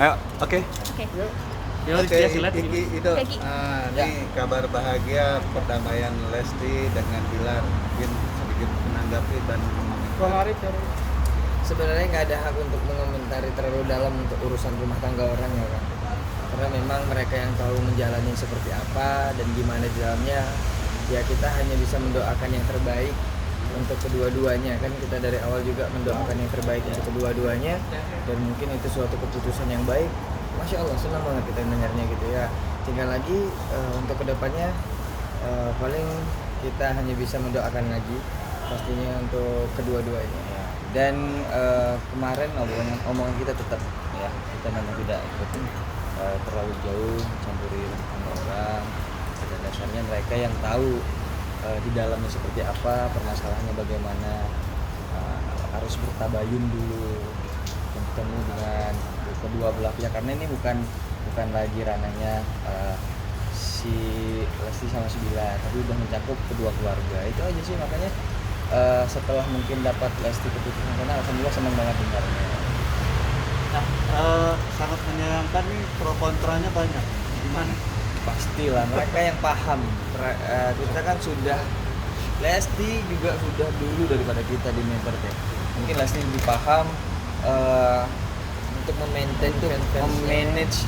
Ayo, oke. Oke. Ya, Oke, dia silat Iki ini. itu. Kiki. Ini kabar bahagia perdamaian Lesti dengan Bilar. Mungkin sedikit menanggapi dan mengomentari. Sebenarnya nggak ada hak untuk mengomentari terlalu dalam untuk urusan rumah tangga orang ya kan, karena memang mereka yang tahu menjalani seperti apa dan gimana di dalamnya. Ya kita hanya bisa mendoakan yang terbaik untuk kedua-duanya kan, kita dari awal juga mendoakan yang terbaik untuk kedua-duanya, dan mungkin itu suatu keputusan yang baik. Masya Allah, senang banget kita dengarnya gitu ya. Tinggal lagi untuk kedepannya paling kita hanya bisa mendoakan lagi pastinya untuk kedua-duanya ya. Dan kemarin omongan kita tetap ya, kita memang tidak ikut terlalu jauh campuri rumah orang. Pada dasarnya mereka yang tahu di dalamnya seperti apa, permasalahannya bagaimana, harus bertabayun dulu bertemu dengan kedua belah pihak, karena ini bukan lagi ranahnya si Lesti sama si Bilar, tapi udah mencakup kedua keluarga. Itu aja sih, makanya setelah mungkin dapat Lesti keputusan sana, alhamdulillah senang banget dengarnya. Nah, sangat menyayangkan nih, pro kontranya banyak. Gimana? Pastilah mereka yang paham. Kita kan sudah, Lesti juga sudah dulu daripada kita di member teh. Mungkin Lesti lebih paham untuk memanage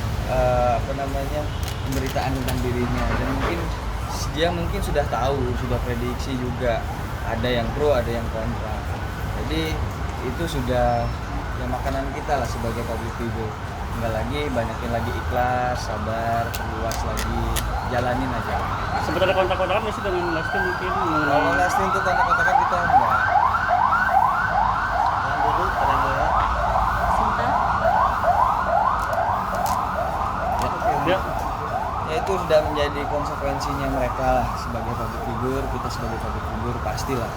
pemberitaan tentang dirinya, dan mungkin sudah tahu, sudah prediksi juga, ada yang pro ada yang kontra. Jadi itu sudah ya makanan kita lah sebagai public figure. Tinggal lagi banyakin lagi ikhlas, sabar, luas lagi, jalanin aja. Sempat ada kontak-kontakan sih dengan Lesti mungkin Kalau mengenai Lesti untuk kontak-kontakan kita enggak. Yang dulu keren ya. Sinta. dia Ya itu sudah menjadi konsekuensinya mereka lah sebagai public figure. Kita sebagai public figure pastilah,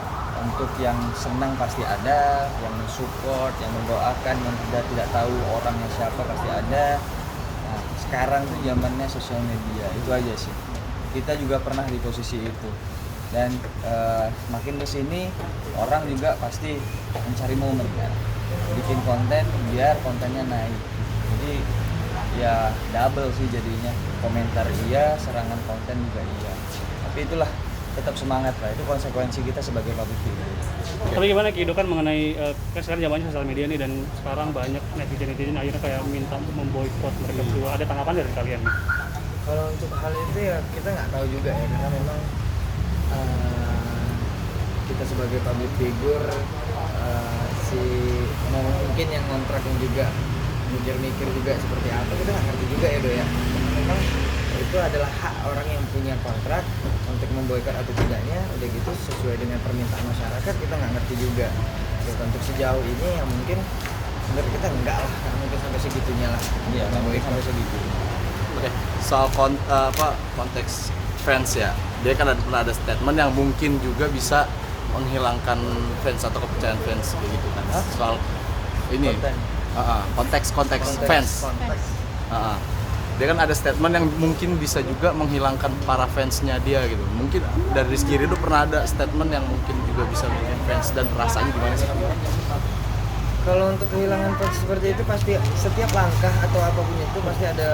untuk yang senang pasti ada, yang mensupport, yang mendoakan, yang tidak tahu orangnya siapa pasti ada. Nah, sekarang tuh zamannya sosial media, itu aja sih. Kita juga pernah di posisi itu, dan makin kesini orang juga pasti mencari momen kan, bikin konten biar kontennya naik. Jadi ya double sih jadinya, komentar iya, serangan konten juga iya. Tapi itulah, tetap semangat lah, itu konsekuensi kita sebagai public figure. Tapi gimana kehidupan mengenai kan sekarang zamannya sosial media nih, dan sekarang banyak netizen akhirnya kayak minta untuk memboikot mereka berdua. Ada tanggapan dari kalian? Kalau untuk hal itu ya kita nggak tahu juga ya, karena memang kita sebagai public figure mungkin yang kontraknya juga mikir-mikir juga seperti apa, kita nggak ngerti juga ya Do ya. Memang itu adalah hak orang yang punya kontrak untuk memboikot atau tidaknya, udah gitu sesuai dengan permintaan masyarakat, kita nggak ngerti juga. Jadi untuk sejauh ini yang mungkin menurut kita enggak lah, karena mungkin sampai segitunya lah. Iya, memboikot sampai segitu. Oke, soal konteks fans ya, dia kan pernah ada statement yang mungkin juga bisa menghilangkan fans atau kepercayaan fans kayak gitu kan. Soal ini konteks fans. Dia kan ada statement yang mungkin bisa juga menghilangkan para fansnya dia gitu. Mungkin dari Rizky Ridho pernah ada statement yang mungkin juga bisa bikin fans, dan rasanya gimana sih? Kalau untuk kehilangan fans seperti itu, pasti setiap langkah atau apapun itu pasti ada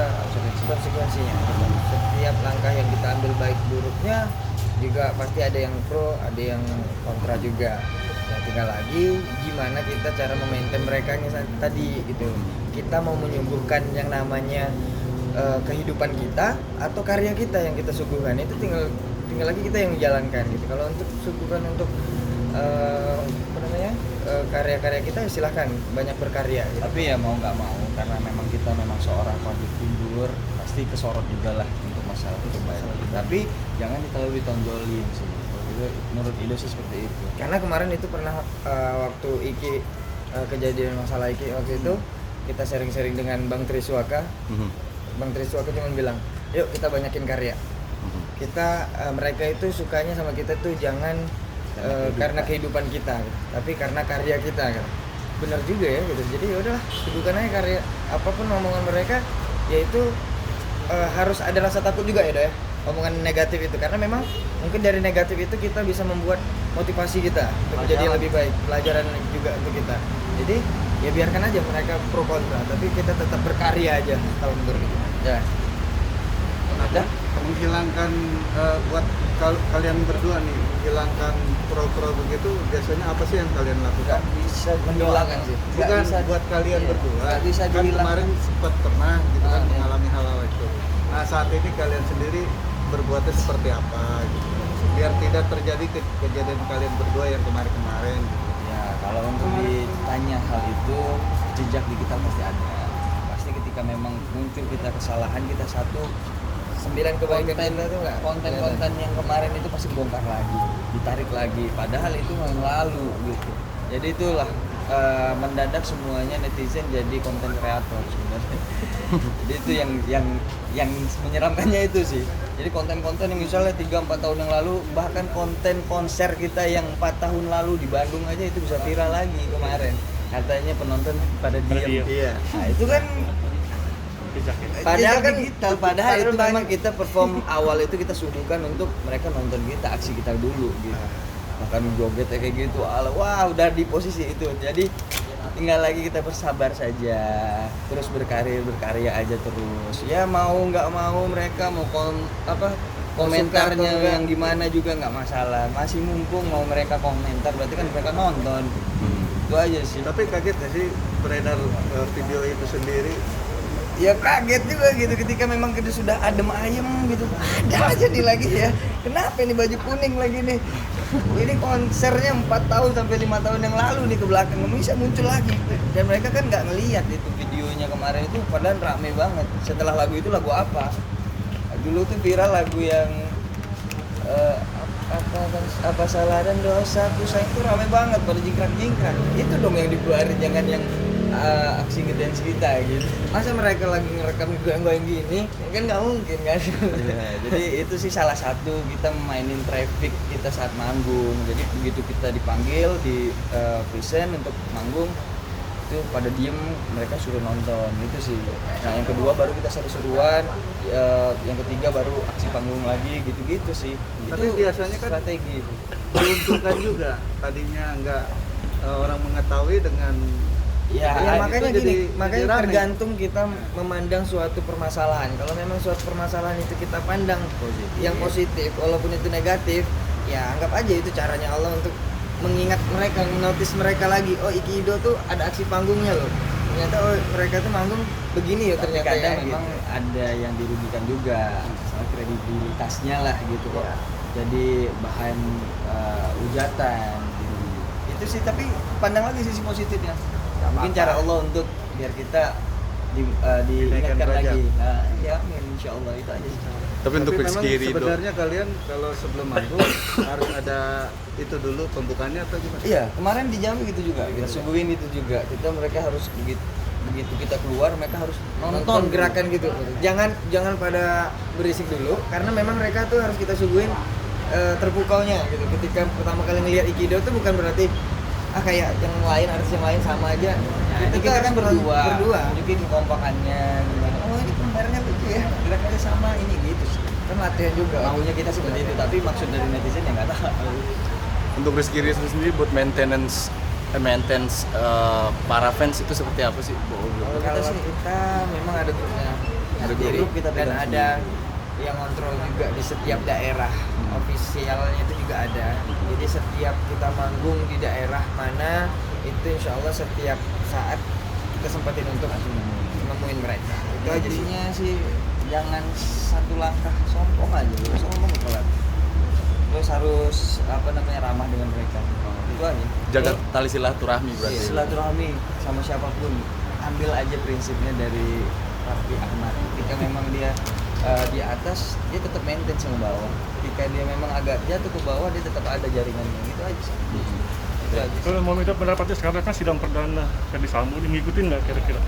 konsekuensinya. Setiap langkah yang kita ambil baik buruknya juga pasti ada yang pro, ada yang kontra juga. Ya tinggal lagi gimana kita cara memaintain mereka tadi gitu. Kita mau menyuguhkan yang namanya kehidupan kita atau karya kita yang kita suguhkan, itu tinggal lagi kita yang menjalankan gitu. Kalau untuk suguhkan untuk karya-karya kita ya silahkan banyak berkarya gitu. Tapi ya mau nggak mau, karena memang kita memang seorang public figure, pasti kesorot juga lah untuk masalah itu. Tapi jangan terlalu ditonjolin sih. Menurut Ido sih seperti itu. Karena kemarin itu pernah waktu Iki kejadian masalah Iki waktu itu, kita sharing-sharing dengan Bang Triswaka. Bang Triswaka cuma bilang, yuk kita banyakin karya. Kita mereka itu sukanya sama kita tuh jangan karena kehidupan kita, gitu. Tapi karena karya kita kan. Benar juga ya gitu. Jadi ya udahlah, bukan aja karya, apapun omongan mereka, yaitu harus ada rasa takut juga ya, omongan negatif itu, karena memang mungkin dari negatif itu kita bisa membuat motivasi kita untuk menjadi lebih baik, pelajaran juga untuk kita. Jadi ya biarkan aja mereka pro kontra, tapi kita tetap berkarya aja kalau menurut itu. Ya. Ada? Menghilangkan buat kalian berdua nih, menghilangkan pro-pro begitu biasanya apa sih yang kalian lakukan? Nggak bisa mendoakan sih. Nggak Bukan bisa, buat kalian iya, berdua. nggak bisa Kan dihilangkan. kemarin sempat pernah gitu kan Iya. mengalami hal-hal itu. Nah saat ini kalian sendiri berbuatnya seperti apa gitu? Biar tidak terjadi kejadian kalian berdua yang kemarin-kemarin. Gitu. Ya, kalau untuk ditanya hal itu, jejak di kita pasti ada. Pasti ketika memang muncul kita kesalahan, kita satu 9 kebaikan konten kita tuh nggak konten yang kemarin itu pasti bongkar lagi, ditarik lagi. Padahal itu yang lalu gitu. Jadi itulah mendadak semuanya netizen jadi konten kreator sebenarnya. Jadi itu yang menyeramkannya itu sih. Jadi konten-konten yang misalnya 3-4 tahun yang lalu, bahkan konten konser kita yang 4 tahun lalu di Bandung aja itu bisa viral lagi kemarin. Katanya penonton pada diam. Iya. Nah, itu kan Jejak ya. padahal kan padahal itu banyak. memang kita perform awal itu kita suguhkan untuk mereka nonton kita, aksi kita dulu gitu. Bahkan joget kayak gitu, wah udah di posisi itu. Jadi tinggal lagi kita bersabar saja, terus berkarya aja terus. Ya mau nggak mau mereka mau komentarnya Suka atau yang gimana juga nggak masalah. Masih mumpung mau mereka komentar berarti kan mereka nonton. Itu aja sih. Tapi kaget nggak sih beredar video itu sendiri? Ya kaget juga gitu ketika memang kita sudah adem ayem gitu, ada aja nih lagi ya, kenapa ini baju kuning lagi nih, ini konsernya 4 tahun sampai 5 tahun yang lalu nih ke belakang bisa muncul lagi, dan mereka kan nggak ngelihat itu videonya kemarin itu padahal rame banget. Setelah lagu itu lagu apa, dulu tuh viral lagu yang apa salah dan dosaku sayang itu rame banget pada jingkrak itu dong yang dikeluarin, jangan yang aksi ngedance kita gitu. Masa mereka lagi ngerekam goyang-goyang gini? Kan nggak mungkin kan? Ya, jadi itu sih salah satu kita mainin traffic kita saat manggung. Jadi begitu kita dipanggil di present untuk manggung itu pada diem, mereka suruh nonton itu sih. Nah yang kedua baru kita seru-seruan, yang ketiga baru aksi panggung lagi gitu-gitu sih. Tapi Itu biasanya kan strategi. diuntungkan juga tadinya nggak orang mengetahui dengan Ya, makanya itu jadi makanya rame. tergantung kita memandang suatu permasalahan. Kalau memang suatu permasalahan itu kita pandang yang positif, walaupun itu negatif, ya anggap aja itu caranya Allah untuk mengingat mereka, menotis mereka lagi. Oh, Ikido tuh ada aksi panggungnya loh. Ternyata oh mereka tuh manggung begini ya Tapi ternyata kadang ya. memang Gitu. ada yang dirugikan juga, soal kredibilitasnya lah gitu kok. Iya. Jadi bahan hujatan gitu. Itu sih, tapi pandang lagi sisi positifnya. Mungkin cara Allah untuk biar kita Dinaikkan diingatkan derajat. lagi. Nah, ya amin, insya Allah itu aja sih. Tapi untuk memang Rizky Ridho, sebenarnya kalian kalau sebelum manggung harus ada itu dulu pembukaannya atau gimana? Iya, kemarin di Jambi gitu juga. Kita suguhin itu juga. Mereka harus begitu kita keluar, mereka harus Nonton gerakan gitu. Jangan pada berisik dulu karena memang mereka tuh harus kita suguhin terpukaunya gitu. Ketika pertama kali ngelihat Ikido tuh bukan berarti kayak yang lain, artis yang lain sama aja. Nah, itu kita kan berdua nunjukin kekompakannya gimana. Oh ini kemarinnya lucu ya, gerakannya sama ini gitu sih. Kan latihan juga. Maunya kita seperti itu, tapi maksud dari netizen ya nggak tahu. untuk Rizky Ridho sendiri buat maintenance para fans itu seperti apa sih? Kalau Kalau kita sih kita memang ada grupnya Ada sendiri grup, kita dan pegang ada yang kontrol juga di setiap daerah. Ofisialnya itu juga ada. Jadi setiap kita manggung di daerah mana itu insya Allah setiap saat kita sempatin untuk nemuin mereka. Itu aja sih. Intinya sih jangan satu langkah sombong aja, sombong telat. Terus harus ramah dengan mereka. Itu aja. Jaga tali silaturahmi berarti. Silaturahmi sama siapapun, ambil aja prinsipnya dari Raffi Ahmad. Ketika memang dia di atas, dia tetap maintain sama bawah. Ketika dia memang agak jatuh ke bawah, dia tetap ada jaringannya. Itu aja sih. Itu aja. Kalau mau minta pendapatnya sekarang kan sidang perdana Ferdy Sambo, ini ngikutin nggak kira-kira?